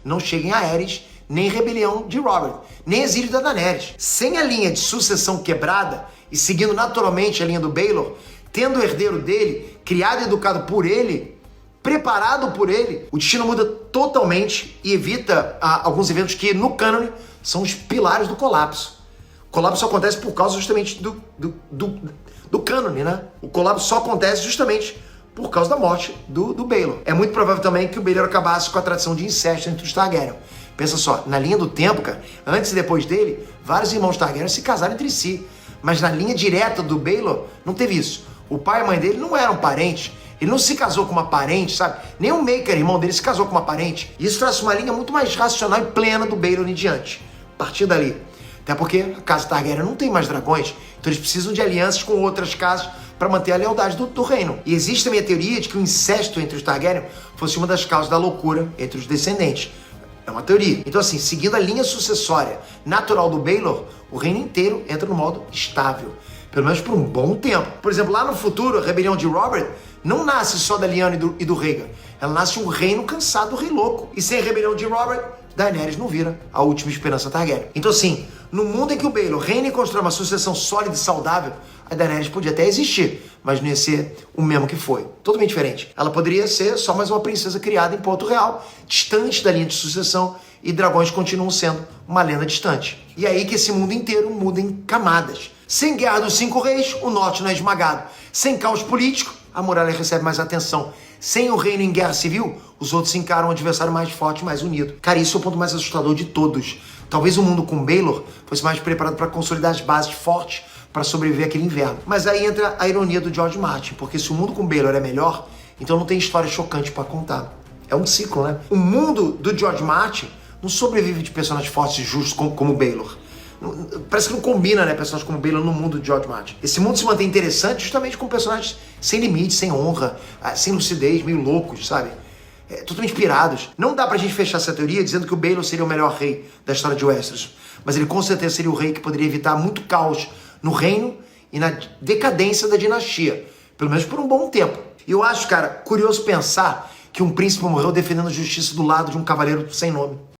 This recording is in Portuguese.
não chega em Aerys, nem rebelião de Robert, nem exílio da Daenerys. Sem a linha de sucessão quebrada e seguindo naturalmente a linha do Baelor, tendo o herdeiro dele, criado e educado por ele, preparado por ele, o destino muda totalmente e evita alguns eventos que no cânone são os pilares do colapso. O colapso só acontece por causa justamente do cânone, né? O colapso só acontece justamente por causa da morte do Baelor. É muito provável também que o Baelor acabasse com a tradição de incesto entre os Targaryen. Pensa só, na linha do tempo, cara, antes e depois dele, vários irmãos Targaryen se casaram entre si. Mas na linha direta do Baelor, não teve isso. O pai e a mãe dele não eram parentes. Ele não se casou com uma parente, sabe? Nem o Maker, irmão dele, se casou com uma parente. Isso traz uma linha muito mais racional e plena do Baelor em diante. A partir dali. Até porque a casa Targaryen não tem mais dragões, então eles precisam de alianças com outras casas para manter a lealdade do reino. E existe também a teoria de que o incesto entre os Targaryen fosse uma das causas da loucura entre os descendentes. É uma teoria. Então assim, seguindo a linha sucessória natural do Baelor, o reino inteiro entra no modo estável. Pelo menos por um bom tempo. Por exemplo, lá no futuro, a rebelião de Robert não nasce só da Lyanna e do Rhaegar. Ela nasce um reino cansado do Rei Louco. E sem a rebelião de Robert, Daenerys não vira a última esperança Targaryen. Então assim, no mundo em que o Baelor reina e constrói uma sucessão sólida e saudável, a Daenerys podia até existir, mas não ia ser o mesmo que foi. Totalmente diferente. Ela poderia ser só mais uma princesa criada em Porto Real, distante da linha de sucessão, e dragões continuam sendo uma lenda distante. E é aí que esse mundo inteiro muda em camadas. Sem Guerra dos Cinco Reis, o norte não é esmagado. Sem caos político, a muralha recebe mais atenção. Sem o reino em guerra civil, os outros encaram um adversário mais forte e mais unido. Cara, isso é o ponto mais assustador de todos. Talvez o mundo com Baelor fosse mais preparado para consolidar as bases fortes para sobreviver àquele inverno. Mas aí entra a ironia do George Martin, porque se o mundo com Baelor é melhor, então não tem história chocante para contar. É um ciclo, né? O mundo do George Martin não sobrevive de personagens fortes e justos como Baelor. Parece que não combina, né, personagens como Baelor no mundo de George Martin. Esse mundo se mantém interessante justamente com personagens sem limite, sem honra, sem lucidez, meio loucos, sabe? Totalmente pirados. Não dá pra gente fechar essa teoria dizendo que o Baelor seria o melhor rei da história de Westeros, mas ele com certeza seria o rei que poderia evitar muito caos no reino e na decadência da dinastia, pelo menos por um bom tempo. E eu acho, cara, curioso pensar que um príncipe morreu defendendo a justiça do lado de um cavaleiro sem nome.